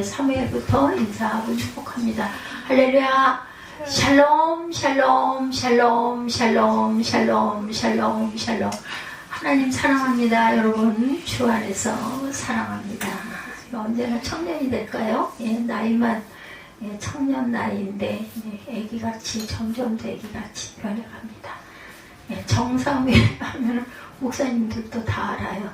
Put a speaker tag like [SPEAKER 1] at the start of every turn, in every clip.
[SPEAKER 1] 사무엘부터 인사하고 축복합니다. 할렐루야. 샬롬 샬롬 샬롬 샬롬 샬롬 샬롬 샬롬. 하나님 사랑합니다. 여러분 주 안에서 사랑합니다. 언제나 청년이 될까요? 나이만 청년 나이인데 애기같이 점점 더 애기같이 변해갑니다. 정사무엘 하면 목사님들도 다 알아요.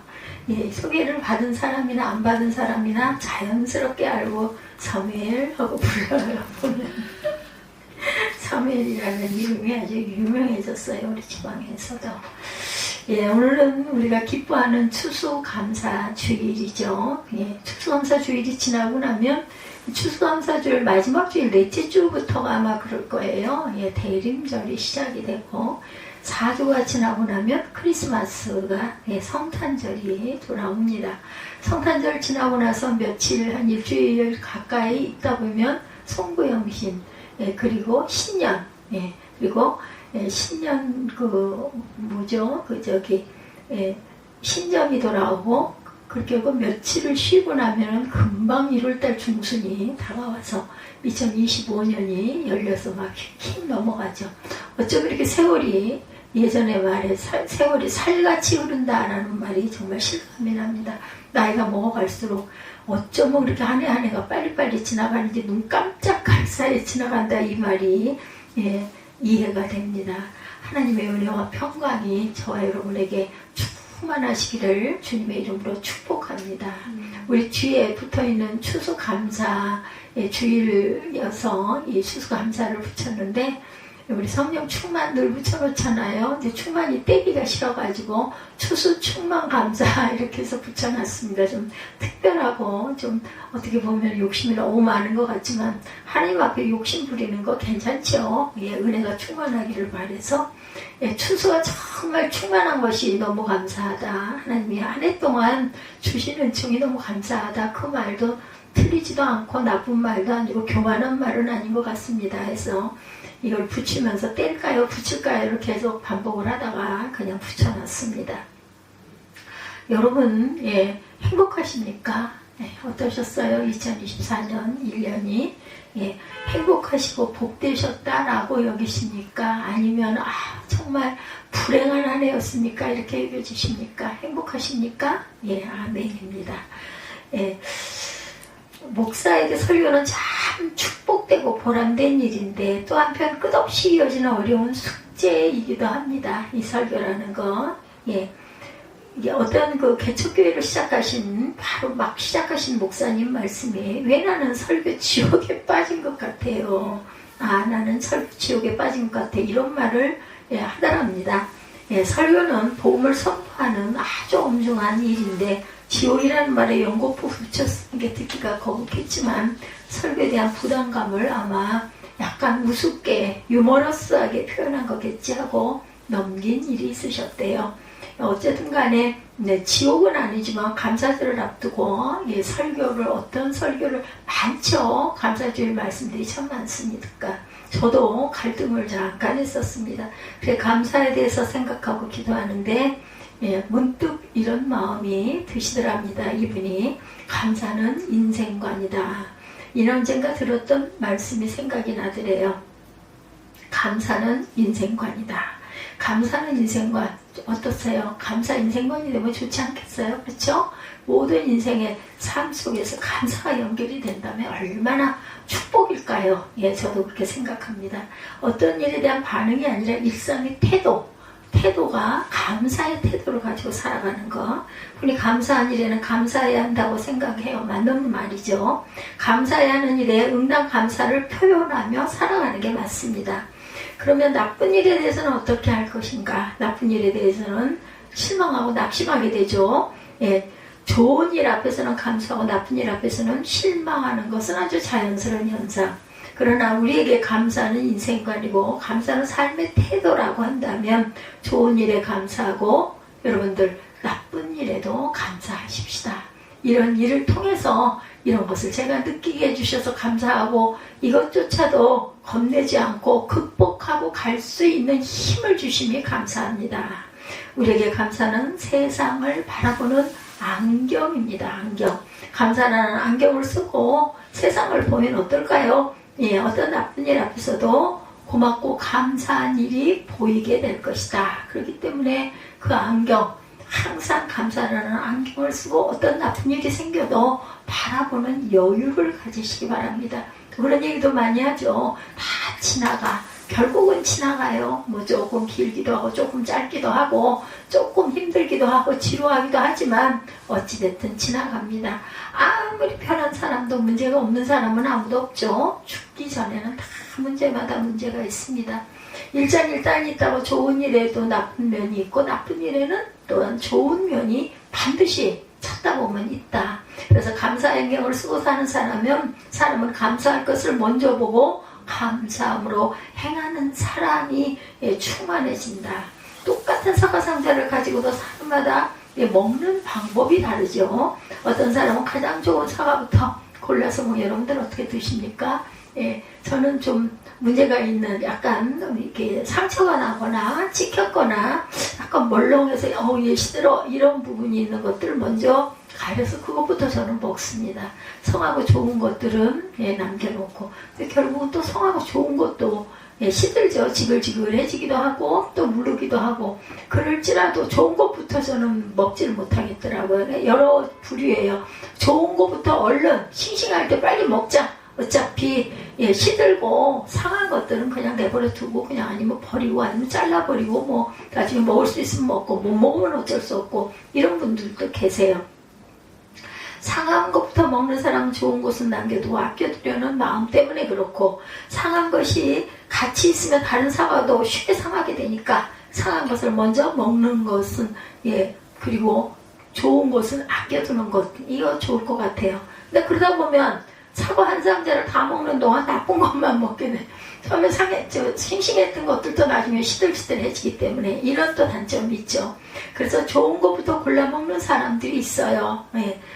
[SPEAKER 1] 소개를 받은 사람이나 안 받은 사람이나 자연스럽게 알고 사무엘 하고 불러요. 보면 사무엘이라는 이름이 아주 유명해졌어요. 우리 지방에서도. 오늘은 우리가 기뻐하는 추수감사주일이죠. 추수감사주일이 지나고 나면 추수감사주일 마지막 주일 넷째 주부터가 아마 그럴 거예요. 대림절이 시작이 되고 4주가 지나고 나면 크리스마스가 성탄절이 돌아옵니다. 성탄절 지나고 나서 며칠 한 일주일 가까이 있다 보면 송구영신 그리고 신년 그리고 신년 신점이 돌아오고 그렇게 하고 며칠을 쉬고 나면 금방 1월달 중순이 다가와서 2025년이 열려서 막 휙 넘어가죠. 어쩜 이렇게 세월이 예전에 말에 세월이 살같이 흐른다라는 말이 정말 실감이 납니다. 나이가 먹어갈수록 어쩌면 그렇게 한 해 한 해가 빨리빨리 지나가는지 눈 깜짝할 사이에 지나간다 이 말이 이해가 됩니다. 하나님의 은혜와 평강이 저와 여러분에게 충만하시기를 주님의 이름으로 축복합니다. 우리 뒤에 붙어있는 추수감사의 주일이어서 이 추수감사를 붙였는데 우리 성령 충만 늘 붙여놓잖아요. 근데 충만이 떼기가 싫어가지고 추수 충만 감사 이렇게 해서 붙여놨습니다. 좀 특별하고 좀 어떻게 보면 욕심이 너무 많은 것 같지만 하나님 앞에 욕심 부리는 거 괜찮죠. 은혜가 충만하기를 바라서 추수가 정말 충만한 것이 너무 감사하다. 하나님이 한 해 동안 주신 은총이 너무 감사하다. 그 말도 틀리지도 않고 나쁜 말도 아니고 교만한 말은 아닌 것 같습니다. 해서 이걸 붙이면서 뗄까요? 붙일까요? 이렇게 계속 반복을 하다가 그냥 붙여놨습니다. 여러분 행복하십니까? 어떠셨어요? 2024년 1년이 행복하시고 복되셨다라고 여기십니까? 아니면 정말 불행한 한 해였습니까? 이렇게 여겨지십니까? 행복하십니까? 아멘입니다. 목사에게 설교는 참 축복되고 보람된 일인데 또 한편 끝없이 이어지는 어려운 숙제이기도 합니다. 이 설교라는 거. 이게 어떤 개척교회를 바로 막 시작하신 목사님 말씀이 왜 나는 설교 지옥에 빠진 것 같아요. 나는 설교 지옥에 빠진 것 같아. 이런 말을 하더랍니다. 설교는 복음을 선포하는 아주 엄중한 일인데 지옥이라는 말에 연고프 붙였는 게 듣기가 거북했지만 설교에 대한 부담감을 아마 약간 우습게 유머러스하게 표현한 거겠지 하고 넘긴 일이 있으셨대요. 어쨌든 간에 지옥은 아니지만 감사절을 앞두고 어떤 설교를 많죠. 감사주일 말씀들이 참 많습니까. 저도 갈등을 잠깐 했었습니다. 그래 감사에 대해서 생각하고 기도하는데 문득 이런 마음이 드시더랍니다. 이분이 감사는 인생관이다. 언젠가 들었던 말씀이 생각이 나더래요. 감사는 인생관이다. 감사는 인생관 어떠세요? 감사 인생관이 되면 좋지 않겠어요? 그렇죠? 모든 인생의 삶 속에서 감사가 연결이 된다면 얼마나 축복일까요? 저도 그렇게 생각합니다. 어떤 일에 대한 반응이 아니라 일상의 태도가 감사의 태도를 가지고 살아가는 거. 우리 감사한 일에는 감사해야 한다고 생각해요. 맞는 말이죠. 감사해야 하는 일에 응당 감사를 표현하며 살아가는 게 맞습니다. 그러면 나쁜 일에 대해서는 어떻게 할 것인가? 나쁜 일에 대해서는 실망하고 낙심하게 되죠. 좋은 일 앞에서는 감사하고 나쁜 일 앞에서는 실망하는 것은 아주 자연스러운 현상. 그러나 우리에게 감사는 인생관이고 감사는 삶의 태도라고 한다면 좋은 일에 감사하고 여러분들 나쁜 일에도 감사하십시다. 이런 일을 통해서 이런 것을 제가 느끼게 해주셔서 감사하고 이것조차도 겁내지 않고 극복하고 갈 수 있는 힘을 주심이 감사합니다. 우리에게 감사는 세상을 바라보는 안경입니다. 안경. 감사라는 안경을 쓰고 세상을 보면 어떨까요? 예, 어떤 나쁜 일 앞에서도 고맙고 감사한 일이 보이게 될 것이다. 그렇기 때문에 그 안경, 항상 감사라는 안경을 쓰고 어떤 나쁜 일이 생겨도 바라보는 여유를 가지시기 바랍니다. 그런 얘기도 많이 하죠. 다 지나가. 결국은 지나가요. 뭐 조금 길기도 하고 조금 짧기도 하고 조금 힘들기도 하고 지루하기도 하지만 어찌됐든 지나갑니다. 아무리 편한 사람도 문제가 없는 사람은 아무도 없죠. 죽기 전에는 다 문제마다 문제가 있습니다. 일장일단이 있다고 좋은 일에도 나쁜 면이 있고 나쁜 일에는 또한 좋은 면이 반드시 찾다 보면 있다. 그래서 감사 안경을 쓰고 사는 사람은 감사할 것을 먼저 보고 감사함으로 행하는 사람이 충만해진다. 똑같은 사과상자를 가지고도 사람마다 먹는 방법이 다르죠. 어떤 사람은 가장 좋은 사과부터 골라서 뭐 여러분들 어떻게 드십니까? 저는 좀 문제가 있는 약간 이렇게 상처가 나거나 찍혔거나 약간 멀렁해서 얘 시들어 이런 부분이 있는 것들을 먼저 가려서 그것부터 저는 먹습니다. 성하고 좋은 것들은 남겨놓고 결국은 또 성하고 좋은 것도 시들죠. 지글지글해지기도 하고 또 무르기도 하고 그럴지라도 좋은 것부터 저는 먹지를 못하겠더라고요. 여러 부류예요. 좋은 것부터 얼른 싱싱할 때 빨리 먹자. 어차피 시들고 상한 것들은 그냥 내버려 두고 그냥 아니면 버리고 아니면 잘라버리고 뭐 나중에 먹을 수 있으면 먹고 못 먹으면 어쩔 수 없고 이런 분들도 계세요. 상한 것부터 먹는 사람은 좋은 것은 남겨두고 아껴두려는 마음 때문에 그렇고 상한 것이 같이 있으면 다른 사과도 쉽게 상하게 되니까 상한 것을 먼저 먹는 것은 그리고 좋은 것은 아껴두는 것 이거 좋을 것 같아요. 근데 그러다 보면 사과 한 상자를 다 먹는 동안 나쁜 것만 먹게 돼. 처음에 싱싱했던 것들도 나중에 시들시들해지기 때문에 이런 또 단점이 있죠. 그래서 좋은 것부터 골라 먹는 사람들이 있어요.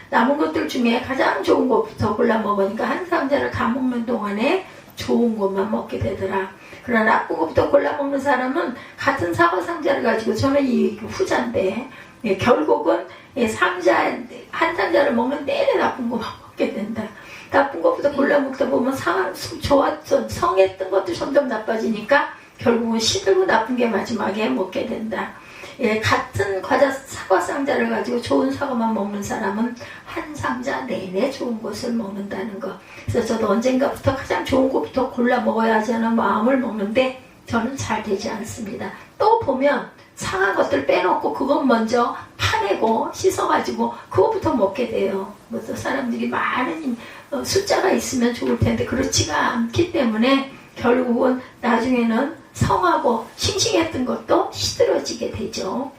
[SPEAKER 1] 남은 것들 중에 가장 좋은 것부터 골라 먹으니까 한 상자를 다 먹는 동안에 좋은 것만 먹게 되더라. 그러나 나쁜 것부터 골라 먹는 사람은 같은 사과 상자를 가지고 저는 이 후자인데 결국은 한 상자를 먹는 내내 나쁜 것만 먹게 된다. 나쁜 것부터 골라 먹다 보면 좋았던 성했던 것도 점점 나빠지니까 결국은 시들고 나쁜 게 마지막에 먹게 된다. 같은 사과 상자를 가지고 좋은 사과만 먹는 사람은 한 상자 내내 좋은 것을 먹는다는 거. 그래서 저도 언젠가부터 가장 좋은 것부터 골라 먹어야지 하는 마음을 먹는데 저는 잘 되지 않습니다. 또 보면 상한 것들 빼놓고 그것 먼저 파내고 씻어가지고 그것부터 먹게 돼요. 뭐 또 사람들이 많은 숫자가 있으면 좋을 텐데 그렇지가 않기 때문에 결국은 나중에는 성하고 싱싱했던 것도 시들어지게 되죠.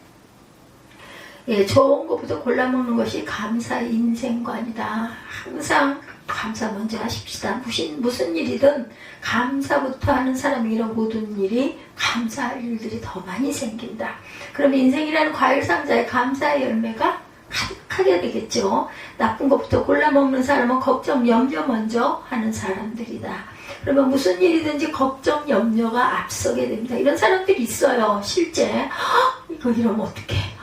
[SPEAKER 1] 좋은 것부터 골라 먹는 것이 감사의 인생관이다. 항상 감사 먼저 하십시다. 무슨 일이든 감사부터 하는 사람이 이런 모든 일이 감사할 일들이 더 많이 생긴다. 그럼 인생이라는 과일 상자에 감사의 열매가 가득하게 되겠죠. 나쁜 것부터 골라 먹는 사람은 걱정, 염려 먼저 하는 사람들이다. 그러면 무슨 일이든지 걱정, 염려가 앞서게 됩니다. 이런 사람들이 있어요. 실제 이거 이러면 어떡해.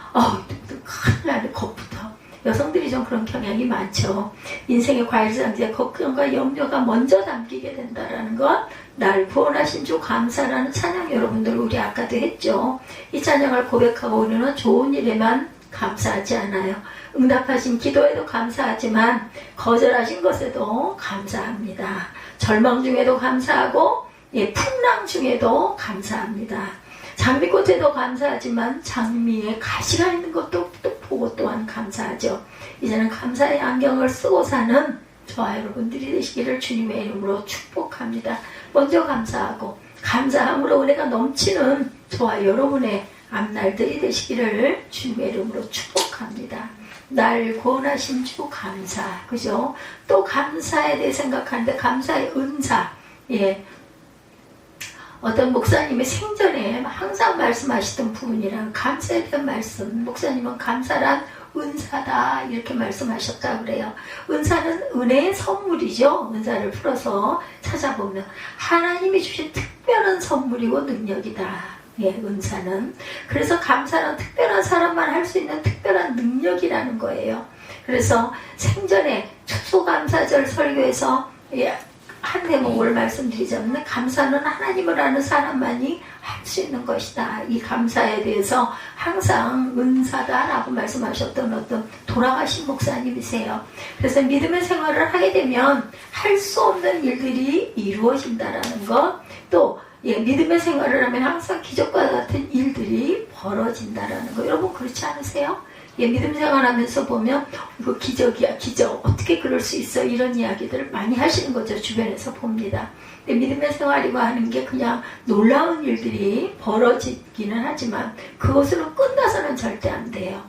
[SPEAKER 1] 큰일 나네. 겁부터. 여성들이 좀 그런 경향이 많죠. 인생의 과일상자에 걱정과 염려가 먼저 담기게 된다는 건 날 구원하신 주 감사라는 찬양 여러분들 우리 아까도 했죠. 이 찬양을 고백하고 우리는 좋은 일에만 감사하지 않아요. 응답하신 기도에도 감사하지만 거절하신 것에도 감사합니다. 절망 중에도 감사하고 풍랑 중에도 감사합니다. 장미꽃에도 감사하지만 장미에 가시가 있는 것도 또 보고 또한 감사하죠. 이제는 감사의 안경을 쓰고 사는 저와 여러분들이 되시기를 주님의 이름으로 축복합니다. 먼저 감사하고 감사함으로 은혜가 넘치는 저와 여러분의 앞날들이 되시기를 주님의 이름으로 축복합니다. 날 구원하신 주 감사, 그죠? 또 감사에 대해 생각하는데 감사의 은사, 어떤 목사님이 생전에 항상 말씀하시던 부분이랑 감사에 대한 말씀, 목사님은 감사란 은사다 이렇게 말씀하셨다고 그래요. 은사는 은혜의 선물이죠. 은사를 풀어서 찾아보면 하나님이 주신 특별한 선물이고 능력이다. 은사는. 그래서 감사는 특별한 사람만 할 수 있는 특별한 능력이라는 거예요. 그래서 생전에 추수감사절 설교에서 한 대목을 말씀드리자면 감사는 하나님을 아는 사람만이 할 수 있는 것이다. 이 감사에 대해서 항상 은사다라고 말씀하셨던 어떤 돌아가신 목사님이세요. 그래서 믿음의 생활을 하게 되면 할 수 없는 일들이 이루어진다라는 것, 또 믿음의 생활을 하면 항상 기적과 같은 일들이 벌어진다라는 거. 여러분 그렇지 않으세요? 믿음 생활하면서 보면 이거 기적이야, 기적. 어떻게 그럴 수 있어? 이런 이야기들을 많이 하시는 거죠. 주변에서 봅니다. 근데 믿음의 생활이고 하는 게 그냥 놀라운 일들이 벌어지기는 하지만 그것으로 끝나서는 절대 안 돼요.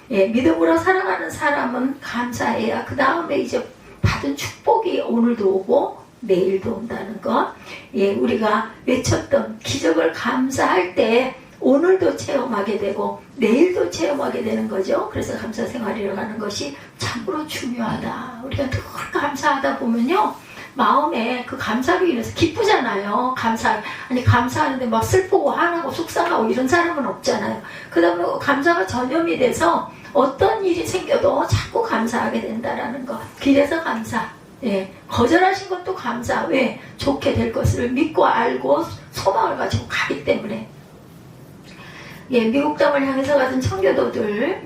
[SPEAKER 1] 믿음으로 살아가는 사람은 감사해야 그 다음에 이제 받은 축복이 오늘도 오고 내일도 온다는 것. 우리가 외쳤던 기적을 감사할 때 오늘도 체험하게 되고 내일도 체험하게 되는 거죠. 그래서 감사 생활이라고 하는 것이 참으로 중요하다. 우리가 늘 감사하다 보면요, 마음에 그 감사로 인해서 기쁘잖아요. 감사하는데 막 슬프고 화나고 속상하고 이런 사람은 없잖아요. 그 다음에 감사가 전염이 돼서 어떤 일이 생겨도 자꾸 감사하게 된다라는 거. 그래서 감사. 거절하신 것도 감사. 왜? 좋게 될 것을 믿고 알고 소망을 가지고 가기 때문에. 미국 땅을 향해서 가던 청교도들,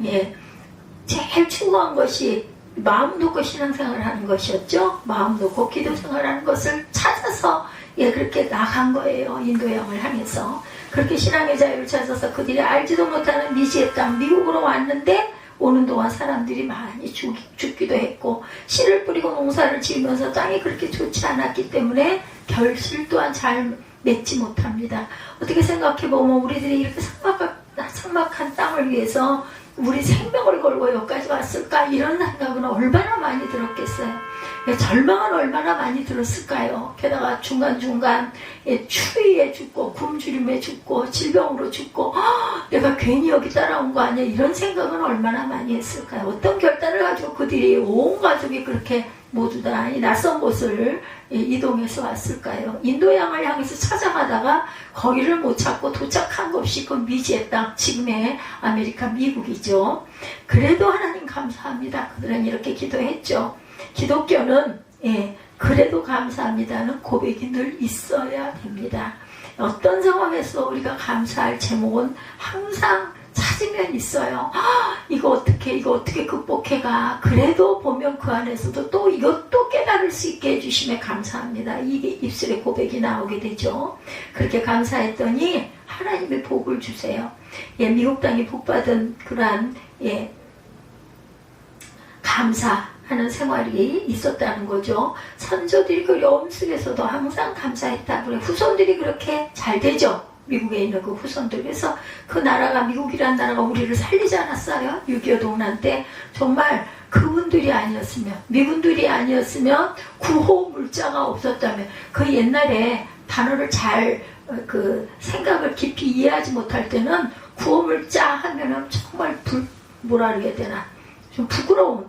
[SPEAKER 1] 제일 추구한 것이 마음 놓고 신앙생활을 하는 것이었죠. 마음 놓고 기도생활을 하는 것을 찾아서 그렇게 나간 거예요. 인도양을 향해서. 그렇게 신앙의 자유를 찾아서 그들이 알지도 못하는 미지의 땅 미국으로 왔는데 오는 동안 사람들이 많이 죽기도 했고 씨를 뿌리고 농사를 지으면서 땅이 그렇게 좋지 않았기 때문에 결실 또한 잘 맺지 못합니다. 어떻게 생각해보면 우리들이 이렇게 삭막한 땅을 위해서 우리 생명을 걸고 여기까지 왔을까? 이런 생각은 얼마나 많이 들었겠어요. 절망은 얼마나 많이 들었을까요? 게다가 중간중간 추위에 죽고 굶주림에 죽고 질병으로 죽고 내가 괜히 여기 따라온 거 아니야? 이런 생각은 얼마나 많이 했을까요? 어떤 결단을 가지고 그들이 온 가족이 그렇게 모두 다 이 낯선 곳을 이동해서 왔을까요? 인도양을 향해서 찾아가다가 거기를 못 찾고 도착한 것이 그 미지의 땅, 지금의 아메리카 미국이죠. 그래도 하나님 감사합니다. 그들은 이렇게 기도했죠. 기독교는 그래도 감사합니다는 고백이 늘 있어야 됩니다. 어떤 상황에서 우리가 감사할 제목은 항상 찾으면 있어요. 이거 어떻게 극복해가. 그래도 보면 그 안에서도 또 이것도 깨달을 수 있게 해주심에 감사합니다. 이게 입술에 고백이 나오게 되죠. 그렇게 감사했더니 하나님의 복을 주세요. 미국 땅이 복받은 그러한 감사하는 생활이 있었다는 거죠. 선조들이 그 어려움 속에서도 항상 감사했다. 그래 후손들이 그렇게 잘 되죠. 미국에 있는 그 후손들. 그래서 그 나라가, 미국이란 나라가 우리를 살리지 않았어요? 6.25 동란 때. 정말 그분들이 아니었으면, 미군들이 아니었으면, 구호 물자가 없었다면, 그 옛날에 단어를 잘 생각을 깊이 이해하지 못할 때는 구호 물자 하면은 정말 뭐라 그래야 되나, 좀 부끄러운,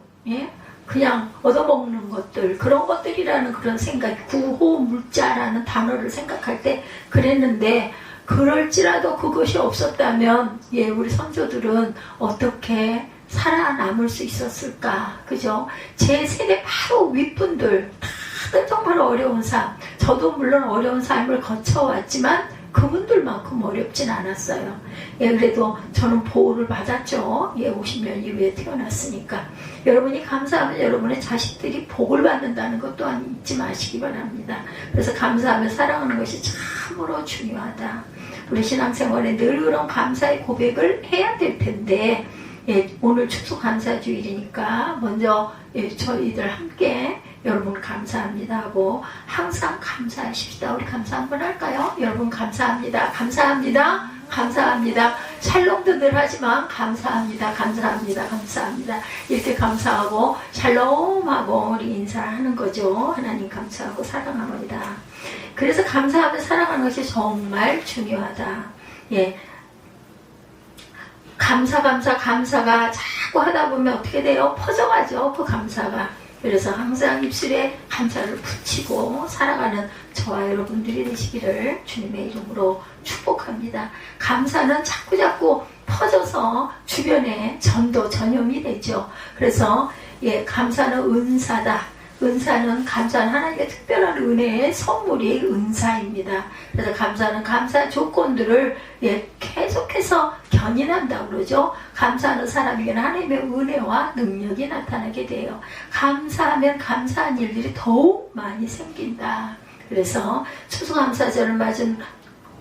[SPEAKER 1] 그냥 얻어먹는 것들, 그런 것들이라는 그런 생각, 구호 물자라는 단어를 생각할 때 그랬는데, 그럴지라도 그것이 없었다면 우리 선조들은 어떻게 살아남을 수 있었을까. 그죠? 제 세대 바로 윗분들 다들 정말 어려운 삶, 저도 물론 어려운 삶을 거쳐왔지만 그분들만큼 어렵진 않았어요. 그래도 저는 보호를 받았죠. 50년 이후에 태어났으니까. 여러분이 감사하면 여러분의 자식들이 복을 받는다는 것 또한 잊지 마시기 바랍니다. 그래서 감사하며 살아가는 것이 참으로 중요하다. 우리 신앙생활에 늘 그런 감사의 고백을 해야 될 텐데, 오늘 추수감사주일이니까 먼저 저희들 함께 여러분 감사합니다 하고 항상 감사하십시다. 우리 감사 한번 할까요? 여러분 감사합니다. 감사합니다. 감사합니다. 샬롬도 늘 하지만 감사합니다. 감사합니다. 감사합니다. 이렇게 감사하고 샬롬하고 우리 인사하는 거죠. 하나님 감사하고 사랑합니다. 그래서 감사하며 살아가는 것이 정말 중요하다. 감사가 자꾸 하다 보면 어떻게 돼요? 퍼져가죠. 그 감사가. 그래서 항상 입술에 감사를 붙이고 살아가는 저와 여러분들이 되시기를 주님의 이름으로 축복합니다. 감사는 자꾸자꾸 퍼져서 주변에 전염이 되죠. 그래서 예, 감사는 은사다. 은사는 감사는 하나님의 특별한 은혜의 선물이 은사입니다. 그래서 감사는 감사 조건들을 예, 계속해서 견인한다고 그러죠. 감사하는 사람에게는 하나님의 은혜와 능력이 나타나게 돼요. 감사하면 감사한 일들이 더욱 많이 생긴다. 그래서 추수감사절을 맞은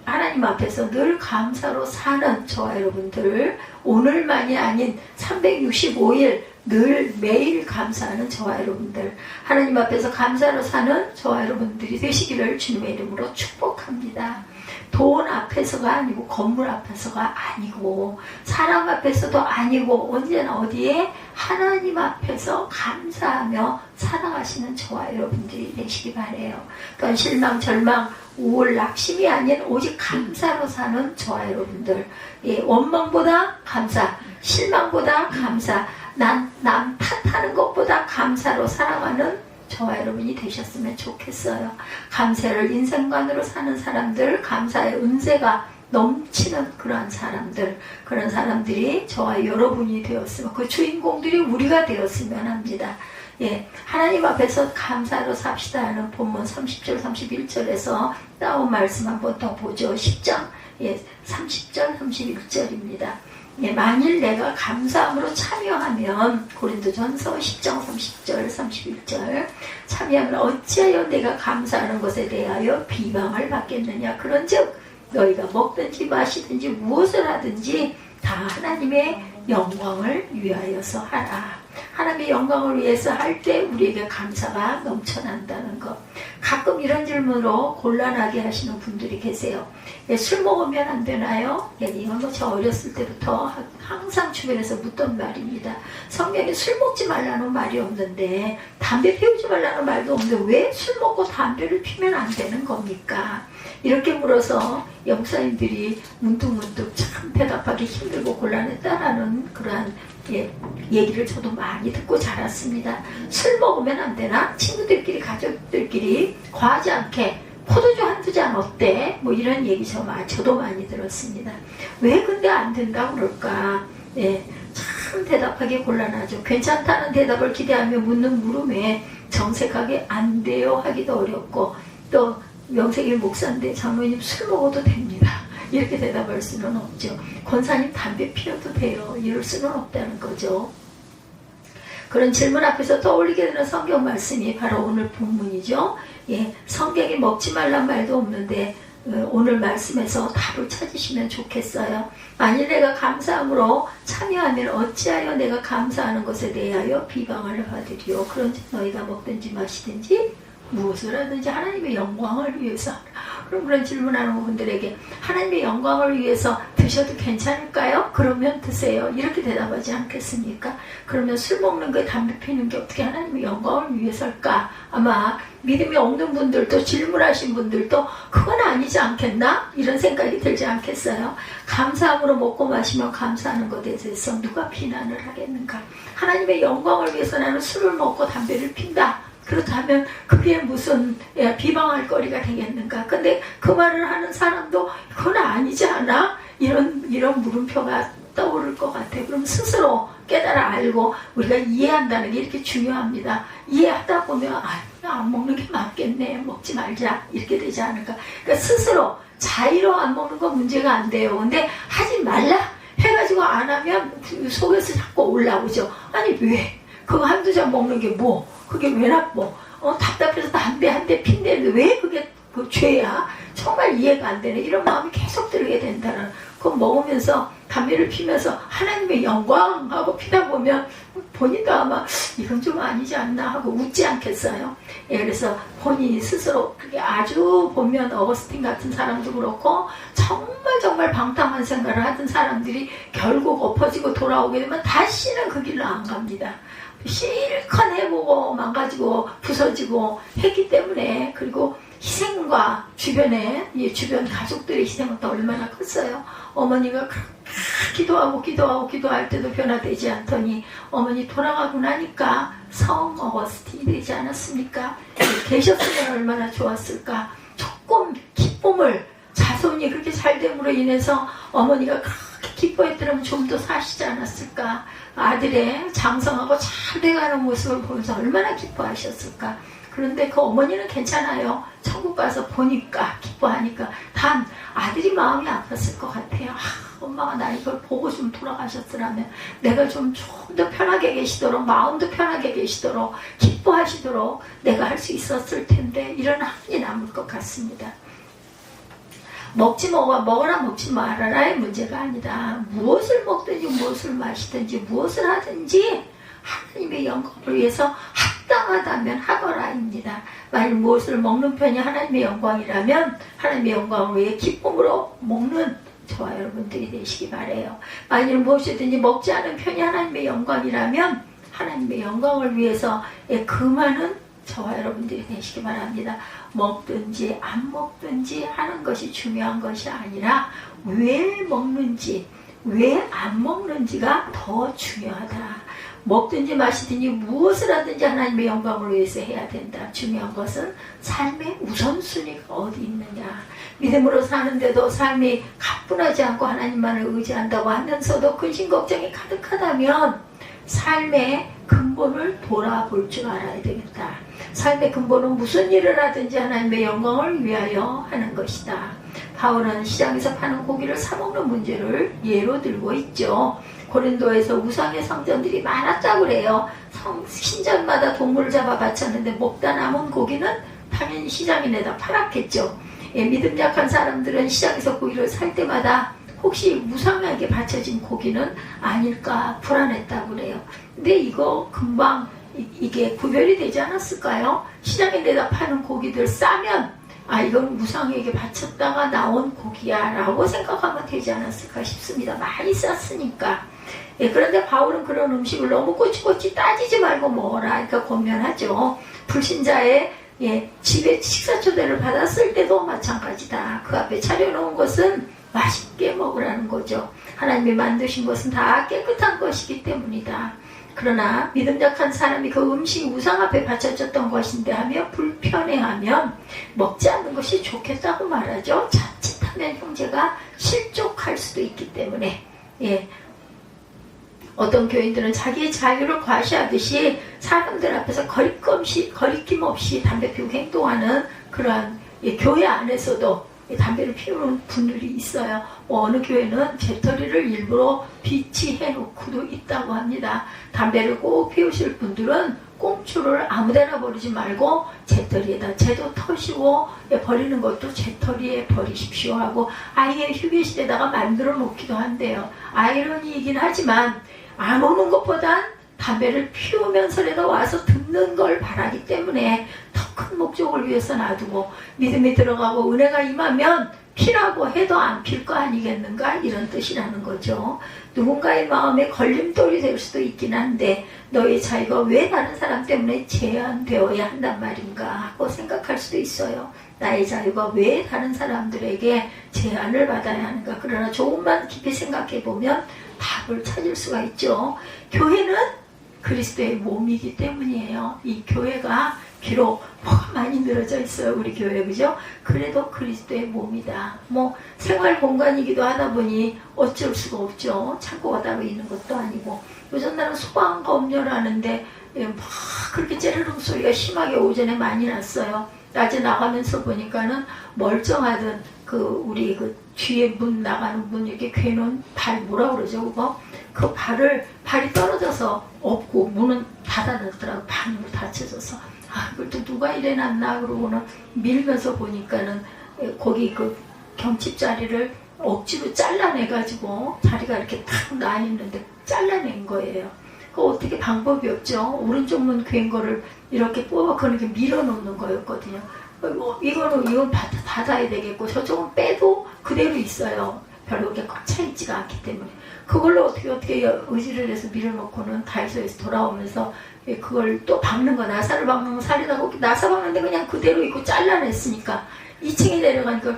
[SPEAKER 1] 하나님 앞에서 늘 감사로 사는 저와 여러분들, 오늘만이 아닌 365일 늘 매일 감사하는 저와 여러분들, 하나님 앞에서 감사로 사는 저와 여러분들이 되시기를 주님의 이름으로 축복합니다. 돈 앞에서가 아니고, 건물 앞에서가 아니고, 사람 앞에서도 아니고, 언제나 어디에? 하나님 앞에서 감사하며 살아가시는 저와 여러분들이 되시기 바라요. 그러니까 실망, 절망, 우울, 낙심이 아닌 오직 감사로 사는 저와 여러분들, 예, 원망보다 감사, 실망보다 감사, 남 탓하는 것보다 감사로 살아가는 저와 여러분이 되셨으면 좋겠어요. 감사를 인생관으로 사는 사람들, 감사의 은세가 넘치는 그러한 사람들, 그런 사람들이 저와 여러분이 되었으면, 그 주인공들이 우리가 되었으면 합니다. 예, 하나님 앞에서 감사로 삽시다 하는 본문 30절, 31절에서 따온 말씀 한번 더 보죠. 10장, 예, 30절, 31절입니다. 예, 만일 내가 감사함으로 참여하면, 고린도전서 10장 30절 31절, 참여하면 어찌하여 내가 감사하는 것에 대하여 비방을 받겠느냐. 그런즉 너희가 먹든지 마시든지 무엇을 하든지 다 하나님의 영광을 위하여서 하라. 하나님의 영광을 위해서 할 때 우리에게 감사가 넘쳐난다는 것. 가끔 이런 질문으로 곤란하게 하시는 분들이 계세요. 예, 술 먹으면 안 되나요? 예, 이건 뭐 저 어렸을 때부터 항상 주변에서 묻던 말입니다. 성경에 술 먹지 말라는 말이 없는데, 담배 피우지 말라는 말도 없는데 왜 술 먹고 담배를 피면 안 되는 겁니까? 이렇게 물어서 영사님들이 문득문득 참 대답하기 힘들고 곤란했다라는 그러한 얘기를 저도 많이 듣고 자랐습니다. 술 먹으면 안 되나? 친구들끼리, 가족들끼리 과하지 않게 포도주 한두 잔 어때? 뭐 이런 얘기 저도 많이 들었습니다. 왜 근데 안 된다고 그럴까? 네, 참 대답하기 곤란하죠. 괜찮다는 대답을 기대하며 묻는 물음에 정색하게 안 돼요 하기도 어렵고, 또 명색일 목사인데 장로님 술 먹어도 됩니다, 이렇게 대답할 수는 없죠. 권사님 담배 피워도 돼요, 이럴 수는 없다는 거죠. 그런 질문 앞에서 떠올리게 되는 성경 말씀이 바로 오늘 본문이죠. 예, 성경에 먹지 말란 말도 없는데 오늘 말씀에서 답을 찾으시면 좋겠어요. 만일 내가 감사함으로 참여하면 어찌하여 내가 감사하는 것에 대하여 비방을 받으리요. 그런즉 너희가 먹든지 마시든지 무엇을 하든지 하나님의 영광을 위해서. 그럼 그런 질문하는 분들에게 하나님의 영광을 위해서 드셔도 괜찮을까요? 그러면 드세요, 이렇게 대답하지 않겠습니까? 그러면 술 먹는 게, 담배 피는 게 어떻게 하나님의 영광을 위해서일까? 아마 믿음이 없는 분들도, 질문하신 분들도 그건 아니지 않겠나? 이런 생각이 들지 않겠어요? 감사함으로 먹고 마시면 감사하는 것에 대해서 누가 비난을 하겠는가? 하나님의 영광을 위해서 나는 술을 먹고 담배를 핀다, 그렇다면 그게 무슨 비방할 거리가 되겠는가? 근데 그 말을 하는 사람도 그건 아니지 않아? 이런 물음표가 떠오를 것 같아요. 그럼 스스로 깨달아 알고 우리가 이해한다는 게 이렇게 중요합니다. 이해하다 보면 안 먹는 게 맞겠네, 먹지 말자, 이렇게 되지 않을까? 그러니까 스스로 자의로 안 먹는 건 문제가 안 돼요. 근데 하지 말라 해가지고 안 하면 속에서 자꾸 올라오죠. 아니 왜? 그거 한두 잔 먹는 게 뭐? 그게 왜 나빠? 답답해서 담배 한 대 핀대는데 왜 그게 그 죄야? 정말 이해가 안 되네. 이런 마음이 계속 들게 된다는. 그거 먹으면서, 담배를 피면서 하나님의 영광하고 피다 보면 본인도 아마 이건 좀 아니지 않나 하고 웃지 않겠어요? 예, 그래서 본인이 스스로, 그게 아주 보면 어거스틴 같은 사람도 그렇고 정말 방탕한 생각을 하던 사람들이 결국 엎어지고 돌아오게 되면 다시는 그 길로 안 갑니다. 실컷 해보고 망가지고 부서지고 했기 때문에. 그리고 희생과 주변 가족들의 희생은 또 얼마나 컸어요. 어머니가 기도할 때도 변화되지 않더니 어머니 돌아가고 나니까 성 어거스틴이 되지 않았습니까? 계셨으면 얼마나 좋았을까. 조금 기쁨을, 자손이 그렇게 잘 됨으로 인해서 어머니가 그렇게 기뻐했더라면 좀 더 사시지 않았을까. 아들의 장성하고 잘 돼가는 모습을 보면서 얼마나 기뻐하셨을까. 그런데 그 어머니는 괜찮아요. 천국 가서 보니까 기뻐하니까. 단 아들이 마음이 아팠을 것 같아요. 엄마가 나 이걸 보고 좀 돌아가셨으라면 내가 좀 더 편하게 계시도록, 마음도 편하게 계시도록, 기뻐하시도록 내가 할 수 있었을 텐데, 이런 한이 남을 것 같습니다. 먹어라 먹지 말아라의 문제가 아니다. 무엇을 먹든지 무엇을 마시든지 무엇을 하든지 하나님의 영광을 위해서 합당하다면 하거라입니다. 만일 무엇을 먹는 편이 하나님의 영광이라면 하나님의 영광을 위해 기쁨으로 먹는 저와 여러분들이 되시기 바라요. 만일 무엇이든지 먹지 않은 편이 하나님의 영광이라면 하나님의 영광을 위해서 금하는 저와 여러분들이 되시기 바랍니다. 먹든지 안 먹든지 하는 것이 중요한 것이 아니라 왜 먹는지, 왜 안 먹는지가 더 중요하다. 먹든지 마시든지 무엇을 하든지 하나님의 영광을 위해서 해야 된다. 중요한 것은 삶의 우선순위가 어디 있느냐. 믿음으로 사는데도 삶이 가뿐하지 않고 하나님만을 의지한다고 하면서도 근심 걱정이 가득하다면 삶의 근본을 돌아볼 줄 알아야 되겠다. 삶의 근본은 무슨 일을 하든지 하나님의 영광을 위하여 하는 것이다. 바울은 시장에서 파는 고기를 사먹는 문제를 예로 들고 있죠. 고린도에서 우상의 성전들이 많았다고 그래요. 신전마다 동물을 잡아 바쳤는데 먹다 남은 고기는 당연히 시장에 내다 팔았겠죠. 믿음 약한 사람들은 시장에서 고기를 살 때마다 혹시 우상에게 바쳐진 고기는 아닐까 불안했다고 그래요. 근데 이거 금방 이게 구별이 되지 않았을까요? 시장에 내다 파는 고기들 싸면 이건 우상에게 바쳤다가 나온 고기야 라고 생각하면 되지 않았을까 싶습니다. 많이 쌌으니까. 그런데 바울은 그런 음식을 너무 꼬치꼬치 따지지 말고 먹어라, 그러니까 권면하죠. 불신자의 집에 식사 초대를 받았을 때도 마찬가지다. 그 앞에 차려놓은 것은 맛있게 먹으라는 거죠. 하나님이 만드신 것은 다 깨끗한 것이기 때문이다. 그러나 믿음 약한 사람이 그 음식 우상 앞에 바쳐졌던 것인데 하며 불편해하면 먹지 않는 것이 좋겠다고 말하죠. 자칫하면 형제가 실족할 수도 있기 때문에. 어떤 교인들은 자기의 자유를 과시하듯이 사람들 앞에서 거리낌 없이 담배 피우고 행동하는 그러한 교회 안에서도 담배를 피우는 분들이 있어요. 어느 교회는 재떨이를 일부러 비치해 놓고도 있다고 합니다. 담배를 꼭 피우실 분들은 꽁초를 아무데나 버리지 말고 재떨이에다 재도 터시고 버리는 것도 재떨이에 버리십시오 하고 아예 휴게실에다가 만들어 놓기도 한대요. 아이러니이긴 하지만 안 오는 것보단 담배를 피우면서라도 와서 듣는 걸 바라기 때문에 더 큰 목적을 위해서 놔두고 믿음이 들어가고 은혜가 임하면 피라고 해도 안 필 거 아니겠는가, 이런 뜻이라는 거죠. 누군가의 마음에 걸림돌이 될 수도 있긴 한데 너의 자유가 왜 다른 사람 때문에 제한되어야 한단 말인가 하고 생각할 수도 있어요. 나의 자유가 왜 다른 사람들에게 제한을 받아야 하는가. 그러나 조금만 깊이 생각해 보면 답을 찾을 수가 있죠. 교회는 그리스도의 몸이기 때문이에요. 이 교회가 비록 뭐가 많이 늘어져 있어요, 우리 교회, 그죠? 그래도 그리스도의 몸이다. 생활 공간이기도 하다 보니 어쩔 수가 없죠. 창고가 따로 있는 것도 아니고. 요즘 날은 소방 검열하는데 막 그렇게 째르릉 소리가 심하게 오전에 많이 났어요. 낮에 나가면서 보니까는 멀쩡하던 우리 뒤에 문 나가는 문 이렇게 괴놓은 뭐라 그러죠, 그거? 그 발이 떨어져서 없고 문은 닫아놨더라고. 반으로 닫혀져서. 그걸 또 누가 이래놨나 그러고는 밀면서 보니까는 거기 경칩 자리를 억지로 잘라내가지고 자리가 이렇게 탁 나있는데 잘라낸 거예요. 어떻게 방법이 없죠. 오른쪽 문 괴인 거를 이렇게 뽑아 그렇게 밀어놓는 거였거든요. 이건 닫아야 되겠고 저쪽은 빼도 그대로 있어요. 별로 그렇게 꽉 차있지가 않기 때문에. 그걸로 어떻게 의지를 해서 밀어놓고는 다이소에서 돌아오면서 그걸 또 박는 거, 나사를 박는 거 살이다고 나사 박는데 그냥 그대로 있고 잘라냈으니까 2층에 내려가니까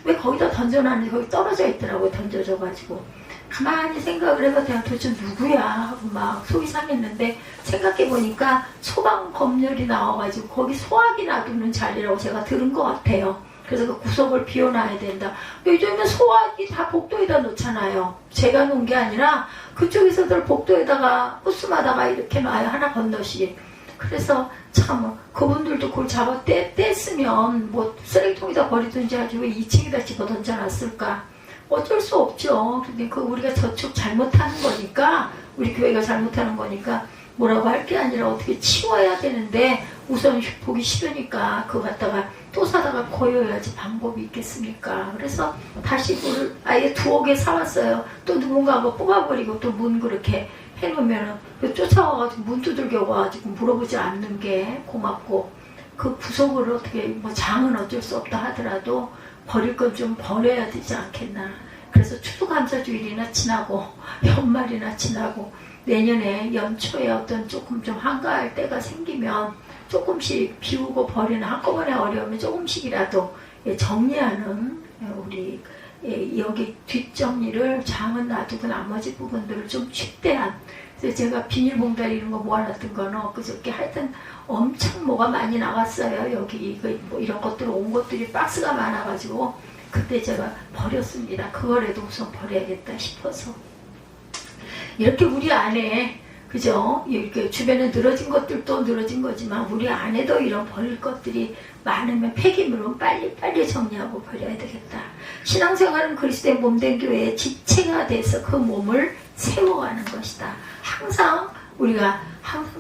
[SPEAKER 1] 왜 거기다 던져놨는지 거기 떨어져 있더라고요. 던져져가지고. 가만히 생각을 해봤더니 도대체 누구야 하고 막 속이 상했는데 생각해보니까 소방 검열이 나와가지고 거기 소화기 놔두는 자리라고 제가 들은 것 같아요. 그래서 그 구석을 비워놔야 된다. 요즘에 소화기 다 복도에다 놓잖아요. 제가 놓은 게 아니라 그쪽에서들 복도에다가 부스마다가 이렇게 놔요. 하나 건너씩. 그래서 참 그분들도 그걸 잡아 뗐으면 뭐 쓰레기통에다 버리든지 하지 왜 2층에다 집어 던져놨을까. 어쩔 수 없죠. 근데 그 우리가 저축 잘못하는 거니까, 우리 교회가 잘못하는 거니까 뭐라고 할 게 아니라 어떻게 치워야 되는데 우선 보기 싫으니까 그거 갖다가 또 사다가 고여야지 방법이 있겠습니까. 그래서 다시 물을 아예 2억에 사왔어요. 또 누군가가 뽑아버리고 또 문 그렇게 해놓으면 쫓아와가지고 문 두들겨 와가지고 물어보지 않는 게 고맙고, 그 구석을 어떻게 뭐 장은 어쩔 수 없다 하더라도 버릴 건 좀 버려야 되지 않겠나. 그래서 추수감사주일이나 지나고 연말이나 지나고 내년에 연초에 어떤 조금 좀 한가할 때가 생기면 조금씩 비우고 버리는, 한꺼번에 어려우면 조금씩이라도 정리하는, 우리 여기 뒷정리를 장은 놔두고 나머지 부분들을 좀 축대한. 그래서 제가 비닐봉다리 이런 거 모아놨던 거는 엊그저께 하여튼 엄청 뭐가 많이 나왔어요. 여기 뭐 이런 것들 온 것들이 박스가 많아가지고 그때 제가 버렸습니다. 그거라도 우선 버려야겠다 싶어서. 이렇게 우리 안에, 그죠? 이렇게 주변에 늘어진 것들도 늘어진 거지만 우리 안에도 이런 버릴 것들이 많으면 폐기물은 빨리 정리하고 버려야 되겠다. 신앙생활은 그리스도의 몸된 교회의 지체가 돼서 그 몸을 세워가는 것이다. 항상 우리가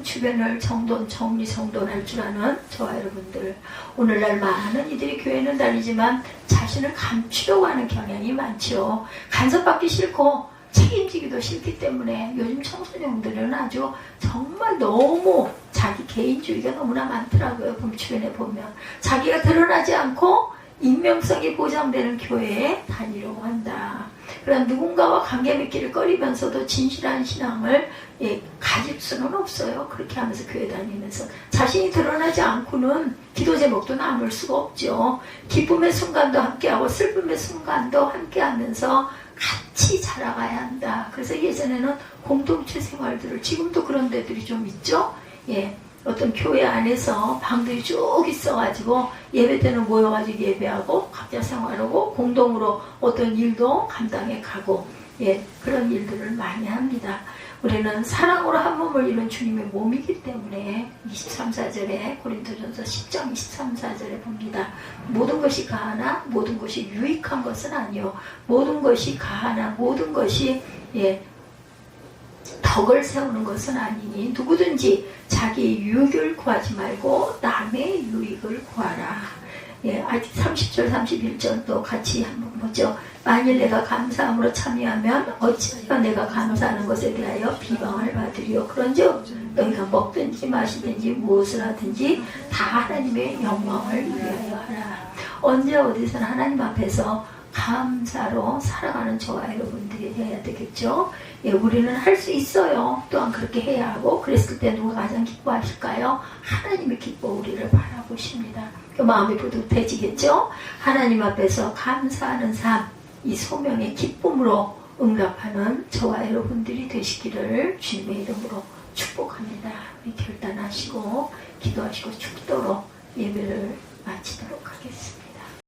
[SPEAKER 1] 주변을 정돈할 줄 아는 저와 여러분들, 오늘날 많은 이들이 교회는 다니지만 자신을 감추려고 하는 경향이 많죠. 간섭받기 싫고 책임지기도 싫기 때문에 요즘 청소년들은 아주 정말 너무 자기 개인주의가 너무나 많더라고요. 주변에 보면 자기가 드러나지 않고 익명성이 보장되는 교회에 다니려고 한다. 그런 누군가와 관계 맺기를 꺼리면서도 진실한 신앙을 가질 수는 없어요. 그렇게 하면서 교회 다니면서 자신이 드러나지 않고는 기도 제목도 나눌 수가 없죠. 기쁨의 순간도 함께하고 슬픔의 순간도 함께하면서 같이 자라가야 한다. 그래서 예전에는 공동체 생활들을, 지금도 그런 데들이 좀 있죠. 어떤 교회 안에서 방들이 쭉 있어가지고 예배 때는 모여가지고 예배하고 각자 생활하고 공동으로 어떤 일도 감당해 가고, 그런 일들을 많이 합니다. 우리는 사랑으로 한 몸을 이룬 주님의 몸이기 때문에 23, 4절에 고린도전서 10장 23, 4절에 봅니다. 모든 것이 가하나 모든 것이 유익한 것은 아니요, 모든 것이 가하나 모든 것이 덕을 세우는 것은 아니니 누구든지 자기 유익을 구하지 말고 남의 유익을 구하라. 아직 30절 31절도 같이 한번 보죠. 만일 내가 감사함으로 참여하면 어찌하여 내가 감사하는 것에 대하여 비방을 받으리요. 그런즉 너희가 먹든지 마시든지 무엇을 하든지 다 하나님의 영광을 위하여 하라. 언제 어디서나 하나님 앞에서 감사로 살아가는 저와 여러분들이 해야 되겠죠. 우리는 할 수 있어요. 또한 그렇게 해야 하고, 그랬을 때 누가 가장 기뻐하실까요? 하나님이 기뻐 우리를 바라보십니다. 그 마음이 뿌듯해지겠죠. 하나님 앞에서 감사하는 삶, 이 소명의 기쁨으로 응답하는 저와 여러분들이 되시기를 주님의 이름으로 축복합니다. 우리 결단하시고 기도하시고 축도로 예배를 마치도록 하겠습니다.